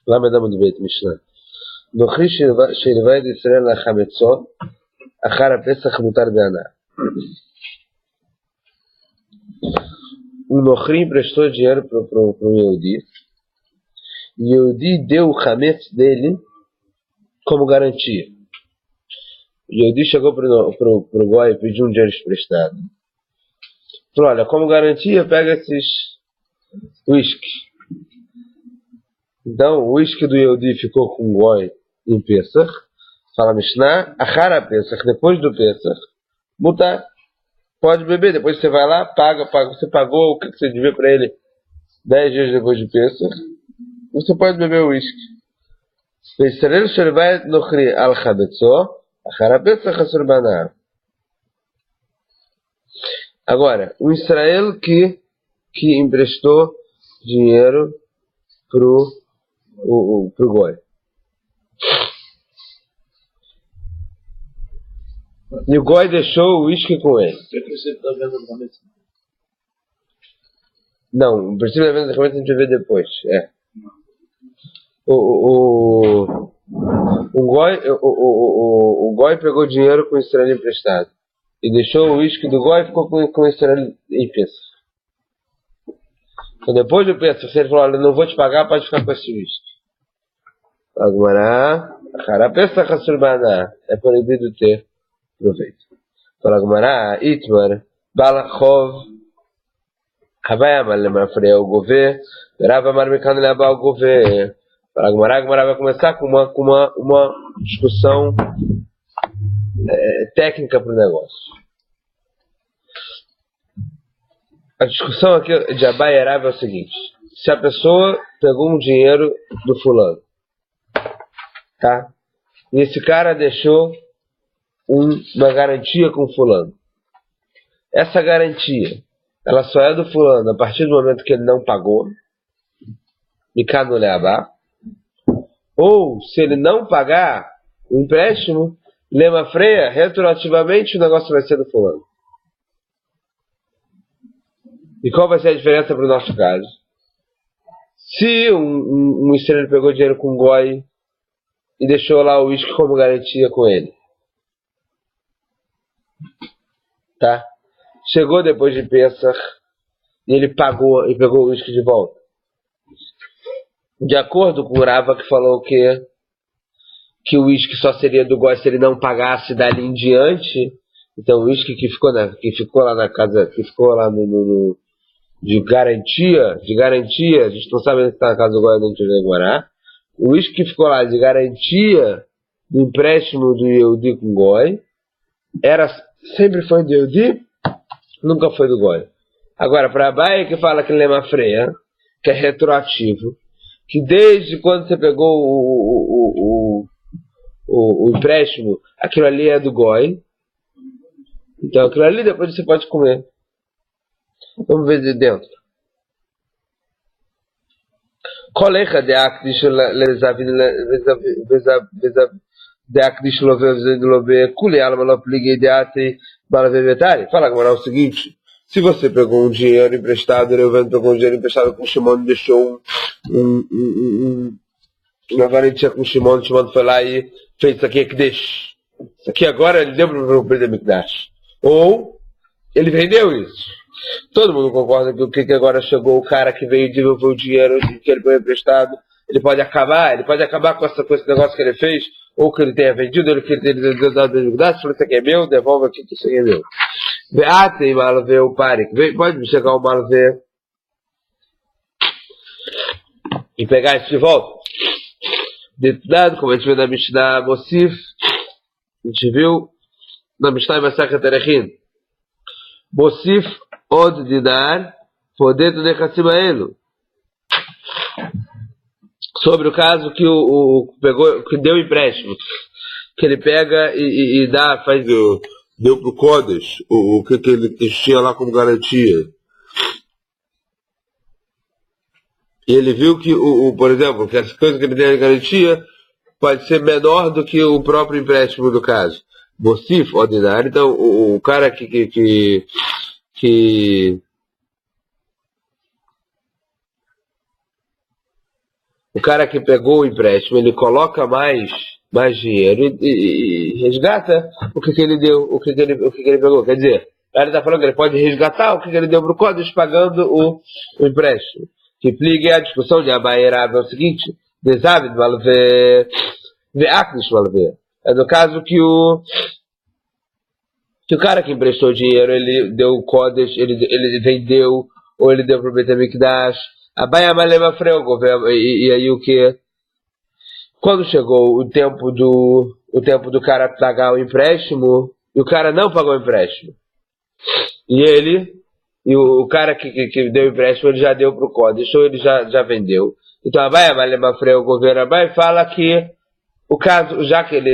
למה אדם מדבר את משנה? נוכרי שילווה את ישראל לחמצו, אחר הפסח מותר בהנאה. O Nochri emprestou dinheiro para o Yehudi. Yehudi deu o Hametz dele como garantia. O Yehudi chegou para o Goi e pediu um dinheiro emprestado. Falou, olha, como garantia, pega esses whisky. Então, o whisky do Yehudi ficou com o Goi em Pesach. Fala Mishnah, Achara Pesach, depois do Pesach, mutar. Pode beber, depois você vai lá, paga. Você pagou o que você devia para ele 10 dias depois de Pesach. Você pode beber o uísque. Israel Shervait Nochri al Chabetzo, Achara Pesach Asur Banah. Agora, o Israel que emprestou dinheiro pro Goi. E o Goi deixou o uísque com ele. Não, o princípio da venda da cabeça a gente vai ver depois. É. O Goi pegou dinheiro com o Israel emprestado. E deixou o uísque do Goi e ficou com o Israel em Pesach. Então depois do Pesach, ele falou, olha, não vou te pagar, pode ficar com esse uísque. Agora, é proibido ter proveito. Fala Gmará, Itmar, Balachov, Havayam, Lemafrei, o Gové, Rava Marmikan, Leba, o Gové. Fala Gmará vai começar com uma discussão técnica para o negócio. A discussão aqui de Abai e Rava é o seguinte: se a pessoa pegou um dinheiro do fulano, tá? E esse cara deixou uma garantia com o fulano. Essa garantia, ela só é do fulano a partir do momento que ele não pagou, Mikano Leabá, ou se ele não pagar o empréstimo, Lema Freia, retroativamente o negócio vai ser do fulano. E qual vai ser a diferença para o nosso caso? Se um estranho pegou dinheiro com o Goi e deixou lá o uísque como garantia com ele, tá? Chegou depois de Pesach e ele pagou e pegou o uísque de volta. De acordo com o Rava, que falou que o uísque só seria do Goi se ele não pagasse dali em diante. Então o uísque que ficou lá na casa, que ficou lá de garantia, a gente não sabe se está na casa do Goi, não tem agora. O uísque que ficou lá de garantia do empréstimo do Yehudi com o Goi sempre foi do Yehudi, nunca foi do Goi. Agora, para Abai que fala que Lema Freia, que é retroativo, que desde quando você pegou o empréstimo, aquilo ali é do Goi, então aquilo ali depois você pode comer. Vamos ver de dentro. Colecha de Akdish de Akdish Love Kuli Alma Lopligue de Ate Balavevetari. Fala agora o seguinte: se você pegou um dinheiro emprestado, Reuven pegou um dinheiro emprestado com o Shimon e deixou uma garantia com o Shimon foi lá e fez isso aqui, Akdish. Isso aqui agora ele deu para o Brit Mikdash. Ou ele vendeu isso. Todo mundo concorda que agora chegou o cara que veio e devolveu o dinheiro que ele foi emprestado. Ele pode acabar com esse negócio que ele fez, ou que ele tenha vendido, ou que ele tenha dado dificuldade. Falou, isso aqui é meu, devolve aqui que isso aqui é meu. Beate malve o pare, pode chegar o malve e pegar isso de volta. Dado, como a gente viu na Mishnah Mosif, a gente viu na Mishnah Masachet Erechim, Mosif od dinar poder do Nechassim. Sobre o caso que que deu empréstimo, que ele pega e dá, deu pro Kodesh o que ele tinha lá como garantia. E ele viu que por exemplo, que as coisas que ele tem de garantia pode ser menor do que o próprio empréstimo do caso. Mosif ordinário, então o cara que o cara que pegou o empréstimo, ele coloca mais dinheiro e resgata o que ele deu, o que ele pegou. Quer dizer, ele está falando que ele pode resgatar o que ele deu para o Kodesh pagando o empréstimo. Que pligue a discussão de Abaerab é o seguinte: Desavid malve ve'aknish malve. É no caso que o cara que emprestou dinheiro, ele deu o Kodesh, ele vendeu, ou ele deu para o Betamikdash. Abayamalema frego, e aí o que? Quando chegou o tempo do cara pagar o empréstimo, e o cara não pagou o empréstimo. E o cara que deu o empréstimo, ele já deu pro Kodesh, ou ele já vendeu. Então, Abayamalema frego, o governo Abai fala que o caso, já que ele,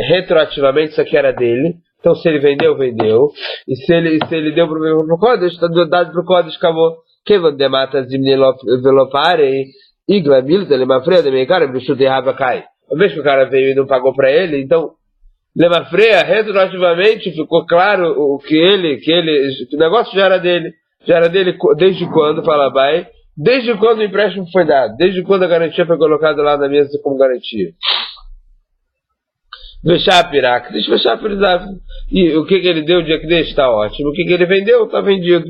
retroativamente, isso aqui era dele, então se ele vendeu. E se ele deu pro Kodesh, está dado pro Kodesh, acabou. Kevin demata zimnilopare, igla milta, lemafreia, me cara, bicho de raba cai. Uma vez que o cara veio e não pagou pra ele, então, lemafreia, retroativamente, ficou claro que o negócio já era dele desde quando, fala Bai, desde quando o empréstimo foi dado, desde quando a garantia foi colocada lá na mesa como garantia. Vexapirak, deixa Vexapirak. E o que ele deu de Ekdesh está ótimo. O que ele vendeu está vendido.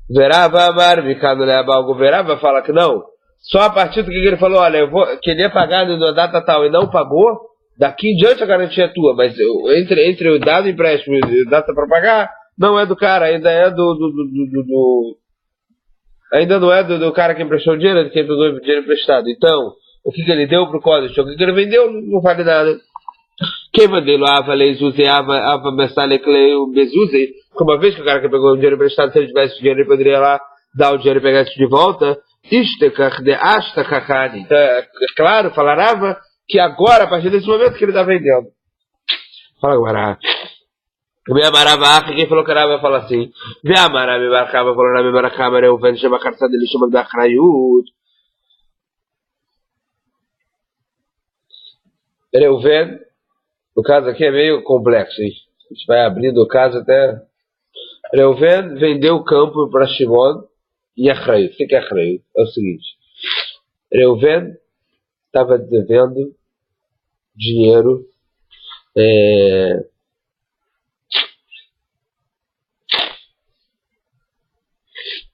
Verava Amar, Mikado Leabalgo Verava fala que não. Só a partir do que ele falou, olha, eu vou querer pagar na data tal e não pagou, daqui em diante a garantia é tua, mas entre o dado empréstimo e a data para pagar, não é do cara, ainda é ainda não é do cara que emprestou o dinheiro, é de quem pegou o dinheiro emprestado. Então, o que ele deu pro Kodesh, o que ele vendeu, não vale nada. Quem vendeu Ava Leizuze, Ava Messalekleio Bezuze, uma vez que o cara que pegou o dinheiro emprestado, se ele tivesse dinheiro, ele poderia lá dar o dinheiro e pegar isso de volta. Ishtekach de Ashtakakani. Então, é claro, falarava que agora, a partir desse momento que ele está vendendo. Fala agora. Veamarava, quem falou que era vai falar assim. Veamarava, Barcava, falou na minha câmera, eu vendo chama carta dele, chama da Achrayut. Reuven, o caso aqui é meio complexo, hein? A gente vai abrindo o caso até. Reuven vendeu o campo para Shimon e Achrayut. O que é Achrayut? É o seguinte: Reuven estava devendo dinheiro.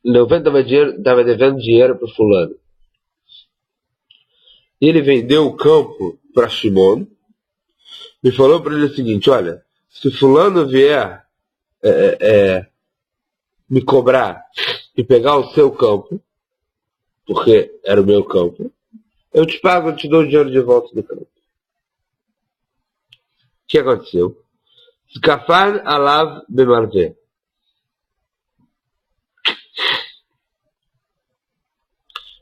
Reuven estava devendo dinheiro para Fulano. Ele vendeu o campo para Shimon e falou para ele o seguinte: olha, se Fulano vier me cobrar e pegar o seu campo, porque era o meu campo, eu te pago, eu te dou o dinheiro de volta do campo. O que aconteceu? Skafan alav bemarve.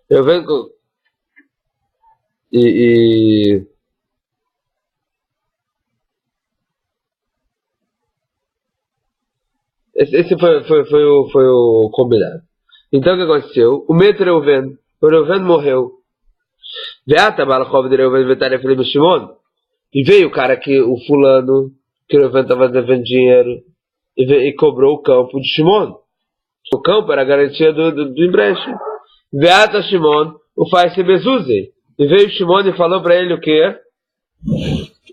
Eu venho com... Esse foi o combinado. Então o que aconteceu? O Reuven morreu. E veio o cara o fulano, que o Reuven estava devendo dinheiro, e cobrou o campo de Shimon. O campo era a garantia do empréstimo. Veata Shimon, o faz se bezuze. E veio Shimon e falou para ele o quê?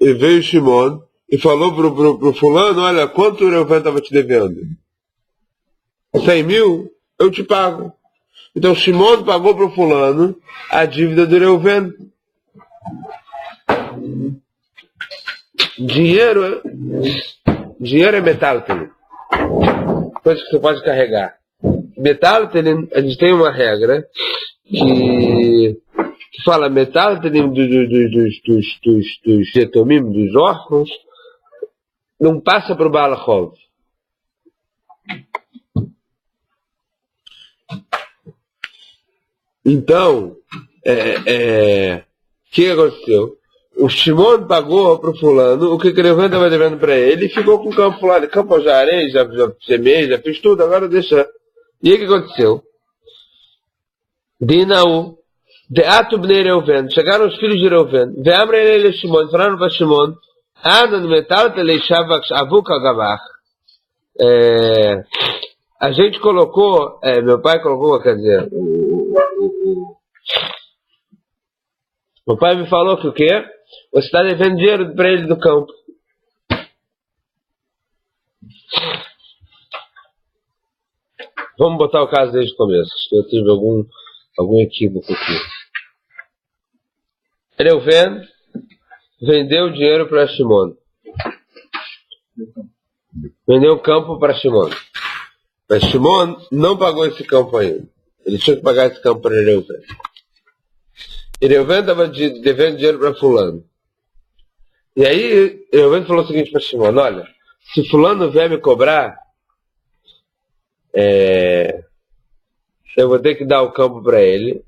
E veio Shimon e falou pro fulano: olha, quanto o Reuven estava te devendo? 100 mil, eu te pago. Então Shimon pagou pro fulano a dívida do Reuven. Dinheiro é metaltelin. Coisa que você pode carregar. Metaltelin, a gente tem uma regra que fala metaltelin dos yetomim, dos órfãos, não passa para o Balachov. Então, o que aconteceu? O Shimon pagou para o fulano o que o Reuven estava devendo para ele e ficou com o campo lá. Campo eu já arei, já semei, já fiz tudo, agora deixa. E aí o que aconteceu? Dinaú, Deatu bnei Reuven, chegaram os filhos de Reuven, Veamra ele Shimon, falaram para Shimon, Adan metal teleishavak avuka gavach. A gente colocou, meu pai colocou, quer dizer, O pai me falou que o quê? Você está devendo dinheiro para ele do campo. Vamos botar o caso desde o começo. Acho que eu tive algum equívoco aqui. Reuven vendeu dinheiro para Shimon. Vendeu o campo para Shimon. Mas Shimon não pagou esse campo ainda. Ele tinha que pagar esse campo para Reuven. E Reuven estava devendo dinheiro para fulano. E aí Reuven falou o seguinte para Shimon: olha, se fulano vier me cobrar, eu vou ter que dar o campo para ele.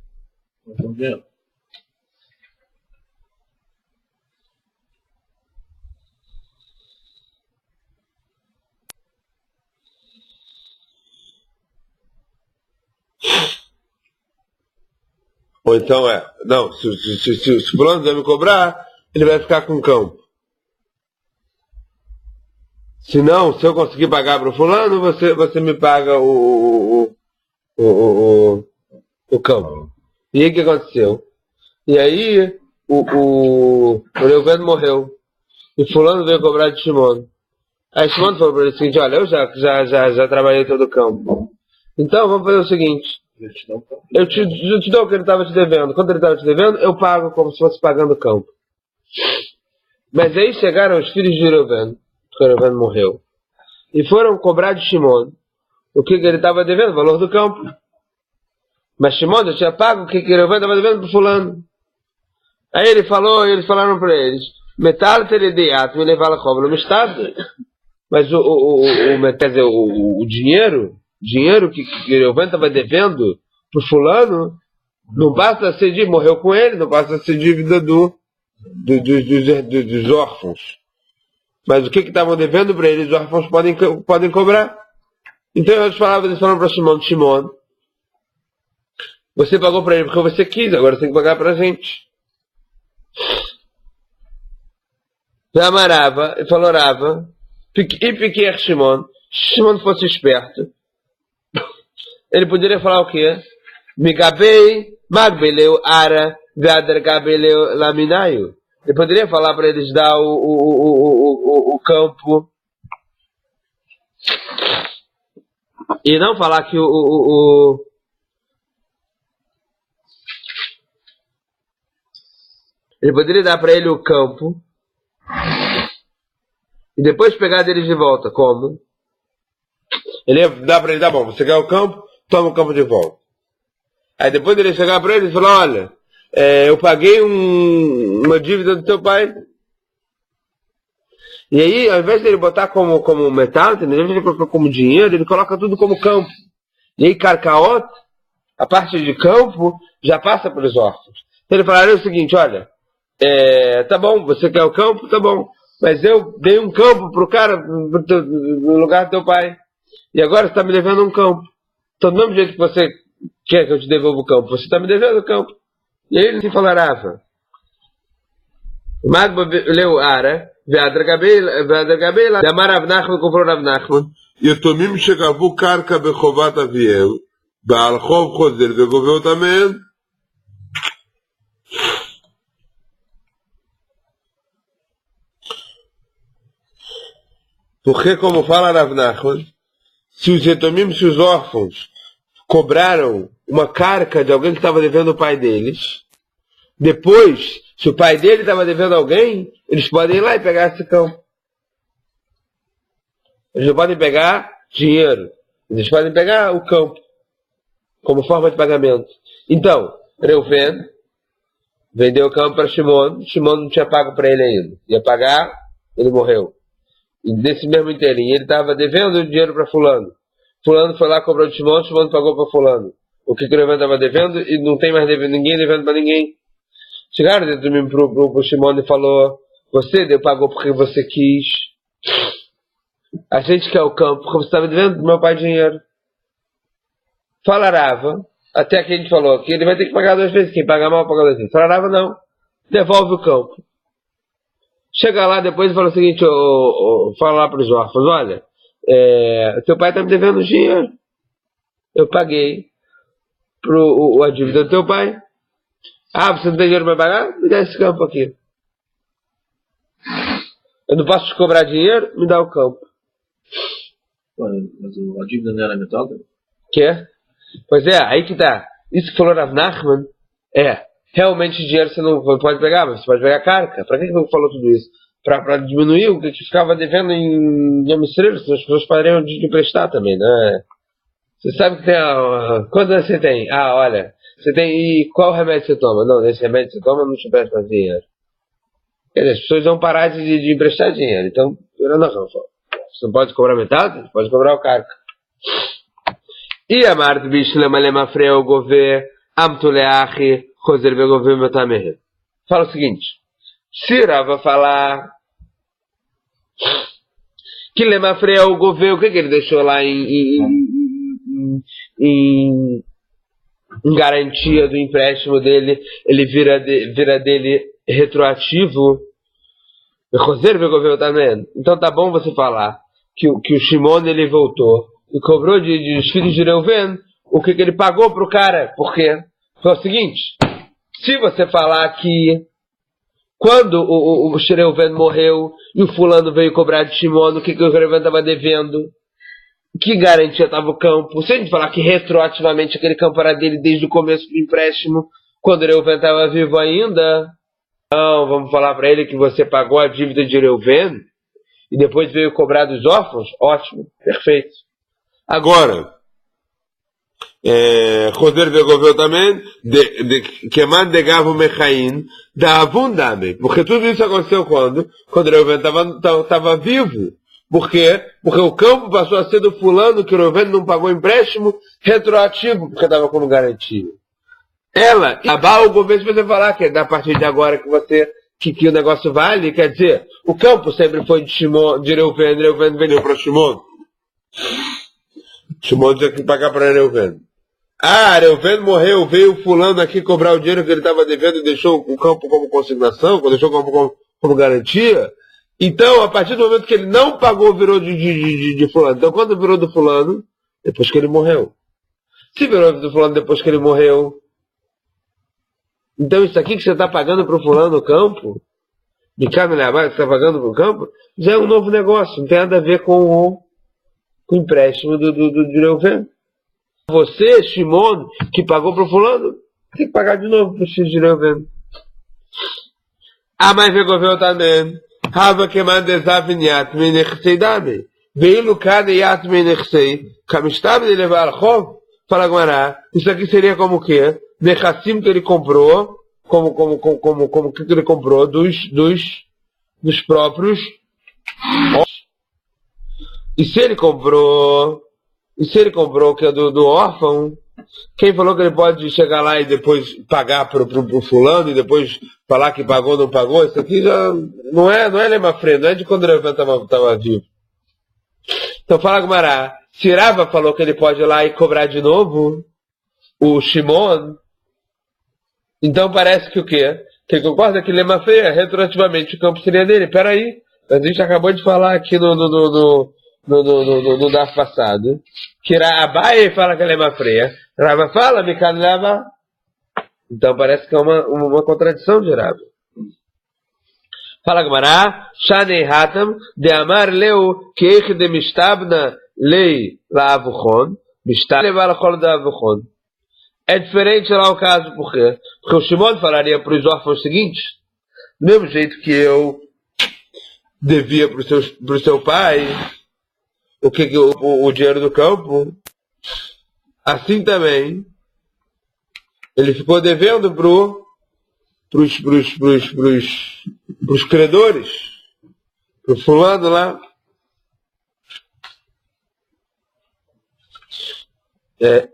Ou então não, se fulano vier me cobrar, ele vai ficar com o campo. Se não, se eu conseguir pagar para o fulano, você me paga o campo. E aí o que aconteceu? E aí o Reuven morreu. E fulano veio cobrar de Shimon. Aí Shimon falou para ele o seguinte: olha, eu já trabalhei todo o campo. Então vamos fazer o seguinte: eu te dou o que ele estava te devendo. Quando ele estava te devendo, eu pago como se fosse pagando o campo. Mas aí chegaram os filhos de Reuven, porque Reuven morreu, e foram cobrar de Shimon o que ele estava devendo, o valor do campo. Mas Shimon já tinha pago o que Reuven estava devendo para fulano. Aí eles falaram para eles: metal teredeat me levar a cobra no estado. Mas o dinheiro que Reuven estava devendo para fulano não passa a ser dívida, morreu com ele, não passa a ser dívida dos órfãos. Mas o que estavam devendo para eles, os órfãos podem cobrar. Então eles falaram para Shimon: você pagou para ele porque você quis, agora você tem que pagar para a gente. Amarava e falou Rava, e Piquer Shimon fosse esperto, ele poderia falar o quê? Migabei, Magbeleu, Ara, Gader Gabeleu, Laminaio. Ele poderia falar para eles dar o campo e não falar que ele poderia dar para ele o campo e depois pegar deles de volta. Como? Ele ia dar para ele: tá bom, você quer o campo? Toma o campo de volta. Aí depois ele ia chegar para ele e falar: olha, eu paguei uma dívida do teu pai. E aí, ao invés de ele botar como metal, ao invés de ele colocar como dinheiro, ele coloca tudo como campo. E aí, Karkaot, a parte de campo, já passa pelos órfãos. Então ele falaria o seguinte: olha, tá bom, você quer o campo? Tá bom. Mas eu dei um campo pro cara no lugar do teu pai. E agora você está me devendo um campo. Então, do mesmo jeito que você quer que eu te devolva o campo, você está me devendo o campo. E aí ele se falarava: Magba leu Ara, Veadra Gabela, Damar Rav Nachman comprou Rav Nachman. יתומים שגבו קרקע בחובת אביהם, בעל חוב חוזר וגובה אותה מהם. Porque, como fala Rav Nachman, se os órfãos cobraram uma carca de alguém que estava devendo o pai deles, depois, se o pai dele estava devendo alguém, eles podem ir lá e pegar esse campo. Eles não podem pegar dinheiro, eles podem pegar o campo como forma de pagamento. Então, Reuven vendeu o campo para Shimon não tinha pago para ele ainda. Ia pagar, ele morreu. E nesse mesmo inteirinho, ele estava devendo dinheiro para fulano. Fulano foi lá, cobrou de Shimon pagou para fulano. O que Reuven estava devendo, e não tem mais ninguém devendo para ninguém. Chegaram dentro de mim pro Shimon e falou: você pagou porque você quis. A gente quer o campo porque você estava devendo do meu pai dinheiro. Fala Rava, até que a gente falou que ele vai ter que pagar 2 vezes. Quem paga mal, paga 2 vezes. Fala Rava, não. Devolve o campo. Chega lá depois e fala o seguinte: fala lá para os órfãos: olha, teu pai está me devendo dinheiro. Eu paguei a dívida do teu pai. Ah, você não tem dinheiro para pagar? Me dá esse campo aqui. Eu não posso te cobrar dinheiro? Me dá o campo. Mas a dívida não era metódica? Quer? Pois é, aí que tá. Isso que falou Rav Nachman realmente dinheiro você não pode pegar, mas você pode pegar carca. Pra que ele falou tudo isso? Pra diminuir o que ficava devendo em Yom Yisrael, senão as pessoas parariam de emprestar também, né? Você sabe que tem quantos anos você tem? Ah, olha, você tem. E qual remédio você toma? Não, esse remédio você toma, não te presta mais dinheiro. Quer dizer, as pessoas vão parar de emprestar dinheiro. Então, você não pode cobrar metade, você pode cobrar o carca. E a Marte Bishlema Lemafrei o Gové, Amtuleachi, Roser Begové Metamehe. Fala o seguinte: se Rava falar que Lemafrei o Gové, o que ele deixou lá em garantia do empréstimo dele, ele vira dele retroativo. Então tá bom você falar que o Shimon ele voltou e cobrou dos filhos de Reuven o que ele pagou pro cara. Por quê? Foi o seguinte: se você falar que quando o Reuven morreu e o fulano veio cobrar de Shimon o que o Reuven estava devendo, que garantia estava o campo, se a gente falar que retroativamente aquele campo era dele desde o começo do empréstimo, quando o Reuven estava vivo ainda, não, vamos falar para ele que você pagou a dívida de Reuven e depois veio cobrar dos órfãos? Ótimo, perfeito. Agora, Roder Begoveu também, que mandegava o Mechaim, da Avundame, porque tudo isso aconteceu quando Reuven estava vivo. Por quê? Porque o campo passou a ser do fulano que o Reuven não pagou empréstimo retroativo, porque estava como garantia. Ela, o governo, se você falar que a partir de agora que o negócio vale, quer dizer, o campo sempre foi de Reuven vendeu para Shimon. Shimon tinha que pagar para Reuven. Ah, Reuven morreu, veio fulano aqui cobrar o dinheiro que ele estava devendo e deixou o campo como consignação, deixou o campo como garantia. Então, a partir do momento que ele não pagou, virou de fulano. Então, quando virou do fulano? Depois que ele morreu. Se virou do fulano depois que ele morreu, então isso aqui que você está pagando para o fulano no campo, de cada milhar que você está pagando para o campo, já é um novo negócio, não tem nada a ver com o empréstimo de Reuven. Você, Shimon, que pagou para o fulano, tem que pagar de novo para os filhos de Reuven. Ah, mas Begoveu também. Hava que mandezava em Yatme Nechsei Dame. Veio cada Yatme Nechsei, Kamishtab de levar al Chov, fala Guará, isso aqui seria como o quê? Nechassim que ele comprou, como que ele comprou dos próprios. E se ele comprou que é do órfão, quem falou que ele pode chegar lá e depois pagar pro fulano e depois falar que pagou ou não pagou? Isso aqui já não é Lemafrei, não é de quando o Reuven estava vivo. Então fala Gumará, se Rava falou que ele pode ir lá e cobrar de novo o Shimon, então parece que o quê? Que ele concorda que Lemafrei retroativamente o campo seria dele. Peraí, a gente acabou de falar aqui no DAF passado que Abaye fala que Lemafrei, Rava fala Mikan Lava. Então parece que é uma contradição de Rava. Fala Gemara, Shanei Hatam de Amar Leu Keich de Mistabna Lei Laavuchon, Mistab levar a cola da Avuchon. É diferente lá o caso, por quê? Porque o Shimon falaria para os órfãos seguintes: do mesmo jeito que eu devia para o seu pai o dinheiro do campo, assim também ele ficou devendo pros credores, pro fulano lá. E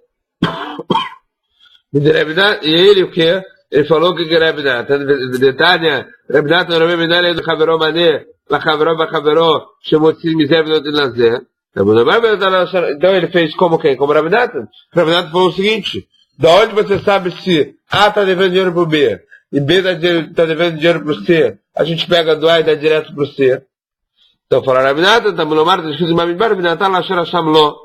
ele o quê? Ele falou que era Rebinat. Detalhe, Rebinat não é Rebinat, ele do Chaveró Mané, la Chaveró Bachaveró, Shemotzi Misev no Dinazé. Então ele fez como quem? Como Rebinat? Rebinat falou o seguinte: da onde você sabe se A está devendo dinheiro para o B e B está devendo dinheiro para o C? A gente pega do A e dá direto para o C. Então falaram Rebinat, Tamulomar, está escrito em Mamidbar, Rebinat, Lashar Hashem Lo.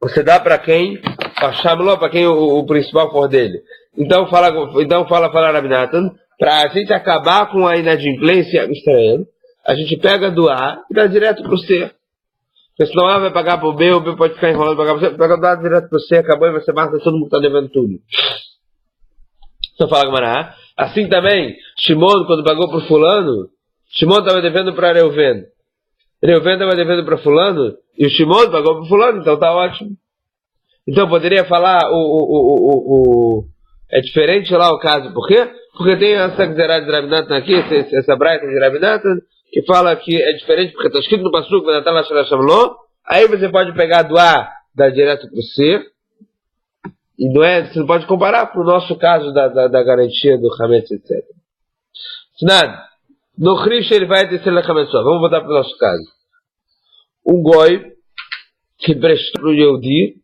Você dá para quem Shamló, para quem o principal for dele. Então fala Rabi Natan, para a gente acabar com a inadimplência estranha, a gente pega do A e dá direto para o C. Porque senão A vai pagar para o B pode ficar enrolando para pagar para o C, pega do A direto para o C, acabou e você mata todo mundo que está devendo tudo. Então fala Gamará. Assim também, Shimon, quando pagou para o fulano, Shimon estava devendo para Reuven. Reuven estava devendo para fulano, e o Shimon pagou para o fulano, então tá ótimo. Então poderia falar, é diferente lá o caso, por quê? Porque tem essa Gzerá de Rabi Natan aqui, essa braita de Rabi Natan, que fala que é diferente, porque está escrito no Pasuk, aí você pode pegar do A, dar direto para o C, e você não pode comparar com o nosso caso da garantia do Hametz, etc. Nada. No Krish ele vai descer na Hametzó. Vamos voltar para o nosso caso. Um goi que prestou para o Yehudi,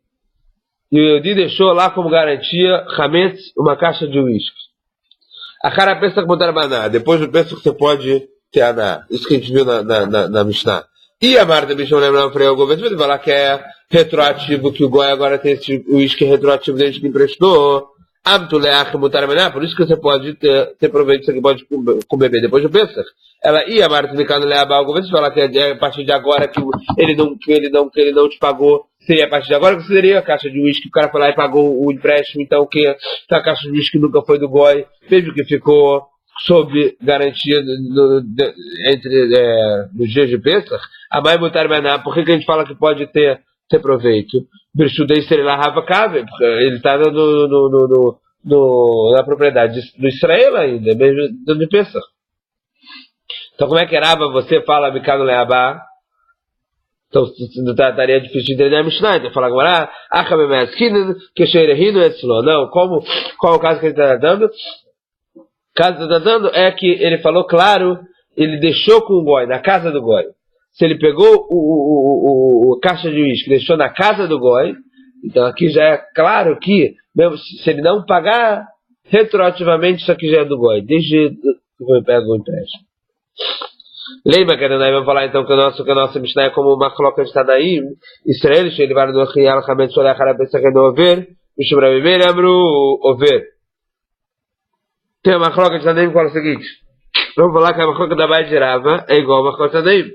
e o Yehudi deixou lá como garantia Hametz, uma caixa de uísque. A cara pensa que botar maná. Depois do pensa que você pode ter aná. Isso que a gente viu na Mishnah. E a Marta Bichon lembra o freio governo, você vai falar que é retroativo, que o goi agora tem esse uísque retroativo desde que emprestou. Por isso que você pode ter proveito disso aqui, pode beber depois do Pesach. Ela ia a Marta Nicano Leabal, você fala que é a partir de agora que ele não te pagou, seria a partir de agora que você teria a caixa de uísque, o cara foi lá e pagou o empréstimo, então que a caixa de uísque nunca foi do goi, mesmo que ficou sob garantia nos dias de Pesach, a mãe botar maná, por que a gente fala que pode ter proveito? Birshudei Serela Rava Kave, porque ele está na propriedade do Israel ainda, mesmo de Pesach. Então como é que Rava você fala Mikano Leabá? Então estaria difícil de entender a Mishnah, então fala agora, não, qual o caso que ele está dando? O caso que ele está dando é que ele falou claro, ele deixou com o goi, na casa do goi. Se ele pegou o caixa de uísque, deixou na casa do goi, então aqui já é claro que, mesmo se ele não pagar, retroativamente isso aqui já é do goi, desde que o goi pega o empréstimo. Lembra que nós vamos falar então que a nossa Mishnah é como uma coloca de Tanaim, Israel, ele vai no Rial Hametz Soleh Harabessa Renover, Mishum Rabimeir Amru Over. Tem uma coloca de Tanaim que fala o seguinte, vamos falar que a coloca da Bai de Rava é igual a uma coloca de Tanaim.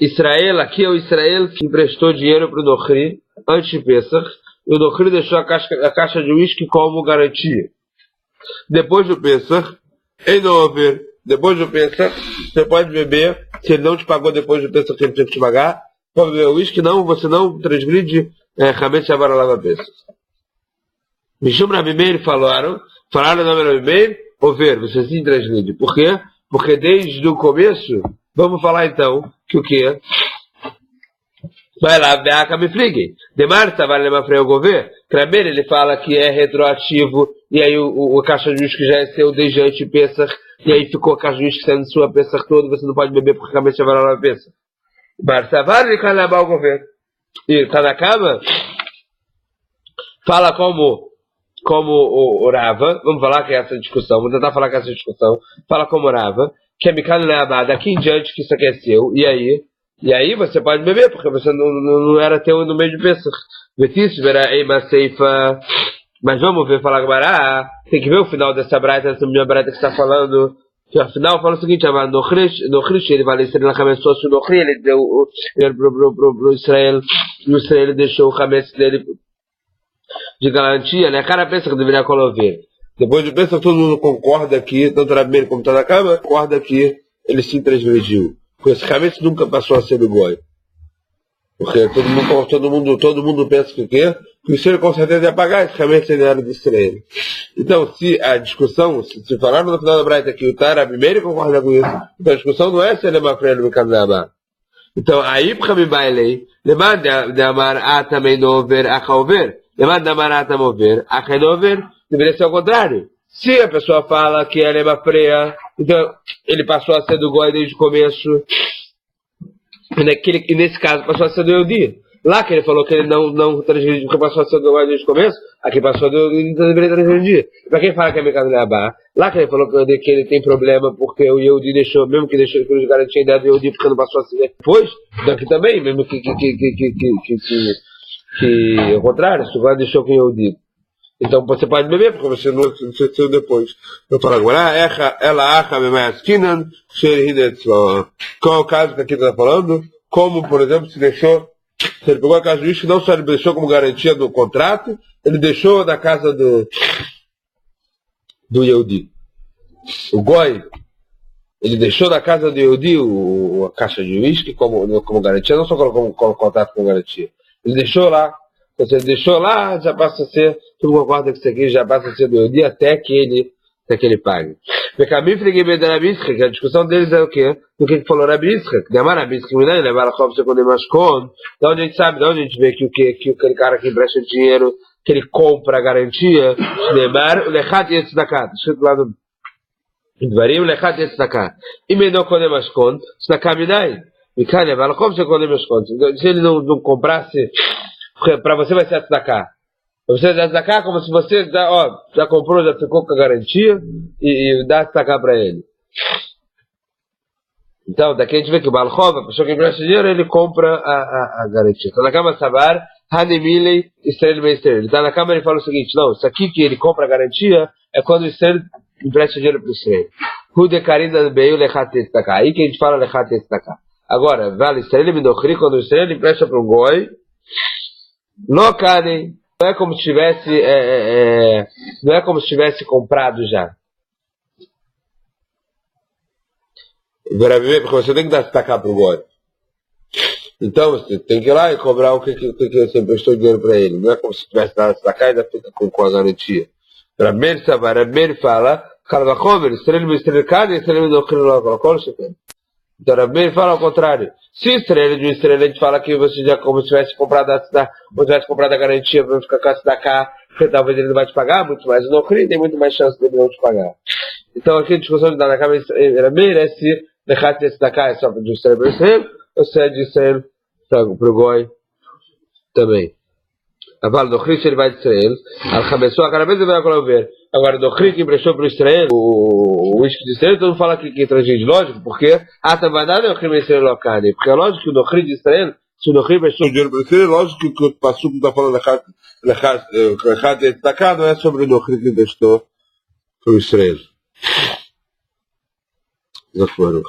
Israel, aqui é o Israel que emprestou dinheiro para o Nochri antes de Pesach, e o Nochri deixou a caixa de uísque como garantia. Depois do Pesach, em Nover, depois do Pesach, você pode beber, se ele não te pagou depois do Pesach que ele tinha que te pagar, pode beber o uísque, você não transgride Hametz Shavar Alav Pesach. Mishum Rabimeir falaram o nome Rabimeir, Over, você sim transgride. Por quê? Porque desde o começo, vamos falar então que o quê? Vai lá, Beaka me fligue. Demar vai levar para o governo. Kramer ele fala que é retroativo, e aí o caixa de uísque já é seu desde antes de Pesach, e aí ficou a caixa de uísque sendo sua Pesach todo, você não pode beber porque realmente já vai lá na Pesach. Martavar ele quer levar o governo. E tá na cama? Fala como o Rava, vamos falar que é essa discussão, vamos tentar falar que é essa discussão, fala como o Rava, que é Mikano Leabá, daqui em diante que isso aqui é seu, e aí você pode beber, porque você não era teu no meio de Pesach. Mas vamos ver, falar Gamará, tem que ver o final dessa braita, essa minha braita que está falando, que afinal fala o seguinte, no Krish, ele vai ser na Hametz, se o Nochri, ele deu pro Israel, e o Israel deixou o Hametz dele de garantia, né? A cara pensa que deveria colover. Depois de pensar, todo mundo concorda que, tanto Rabi como está na cama, concorda que ele se transgrediu. Porque esse Hametz nunca passou a ser do goi. Porque todo mundo pensa que o quê? Que o Israel com certeza ia pagar esse Hametz ele era do Israel. Então, se a discussão, se falaram no final da Braita que o Rabi concorda com isso, então a discussão não é se ele é uma frente no Canadá. Então, aí para me bailei, levanta de amar também no over, a over. Levanta de amar também over, a over. Deveria ser ao contrário. Se a pessoa fala que ela é uma freia, então ele passou a ser do goi desde o começo, e nesse caso passou a ser do Yehudi. Lá que ele falou que ele não transgrediu, porque passou a ser do goi desde o começo, aqui passou ele não deveria transgredir. Para quem fala que é Mikano Leabá, lá que ele falou que ele tem problema porque o Yehudi deixou, mesmo que deixou ele garantia a ideia do Yehudi porque não passou a ser depois, então aqui também, mesmo que que ao contrário, se o Goy deixou quem eu digo. Então você pode beber, porque você não saiu depois. Eu falo agora, ela acha memaiaskinan, qual é o caso que aqui está falando? Como, por exemplo, se ele pegou a casa do Ish, não só ele deixou como garantia do contrato, ele deixou na casa do Yehudi. O Goy, ele deixou na casa do Yehudi a caixa de uísque como garantia, não só como contrato como garantia. Ele deixou lá. Se ele deixou lá, já passa a ser, tu concorda com isso aqui, já passa a ser do Yehudi até que ele pague. Que a discussão deles é o quê? Do que falou Rabi Yitzchak. Da onde a gente sabe, da onde a gente vê que aquele cara que empresta dinheiro, que ele compra a garantia, Neymar, o Lechat Yetzdakat, escrito lá no Dvarim, Lechat Yetzdakat. E menor Kodem Ashkon, Tzdakat Midai. E cara, se ele não comprasse, para você vai ser Tzdakat. Você dá Tzdakat como se você já comprou, já ficou com a garantia e dá Tzdakat para ele. Então, daqui a gente vê que o Balchov, a pessoa que empresta dinheiro, ele compra a garantia. Então, na Kama Sabar, Hanemilei, Israel Meister. Então, na Kama ele fala o seguinte, não, isso aqui que ele compra a garantia é quando o Israel empresta dinheiro para o Israel. Hudekarida Beio Lechat Tzdakat. Aí que a gente fala Lechat Tzdakat. Agora, vale Israel Midochri, quando o Israel empresta para um Goi, Lokane, não é como se tivesse, não é como se tivesse comprado já. Porque você tem que dar destacar para o Goi. Então você tem que ir lá e cobrar o que você emprestou dinheiro para ele. Não é como se tivesse dado destacar e ainda fica com a garantia. Rabi fala, então Rabi fala ao contrário. Se estrela de um estrela, a gente fala que você já como se tivesse comprado a garantia para não ficar com a destacar, porque talvez ele não vai te pagar muito mais. O Nochri tem muito mais chance dele não te pagar. Então aqui a discussão de dar na cabeça Rabi é se Lechat Tzdakat é só de Israel para Israel, ou se é de Israel para o Goi também. Agora, do Chris ele vai de Israel, Al-Chamesou, a cada vez ele vai ver. Agora, do Chris que emprestou para o Israel, o uísque de Israel, todo mundo fala que é transgente, lógico, porque Atavanada é o crime Israel locale. Porque é lógico que o Nochri de Israel, se o Nochri emprestou dinheiro para o Israel, lógico que o Passuco está falando Lechat Tzdakat, não é sobre o Nochri que emprestou para o Israel. Baruch.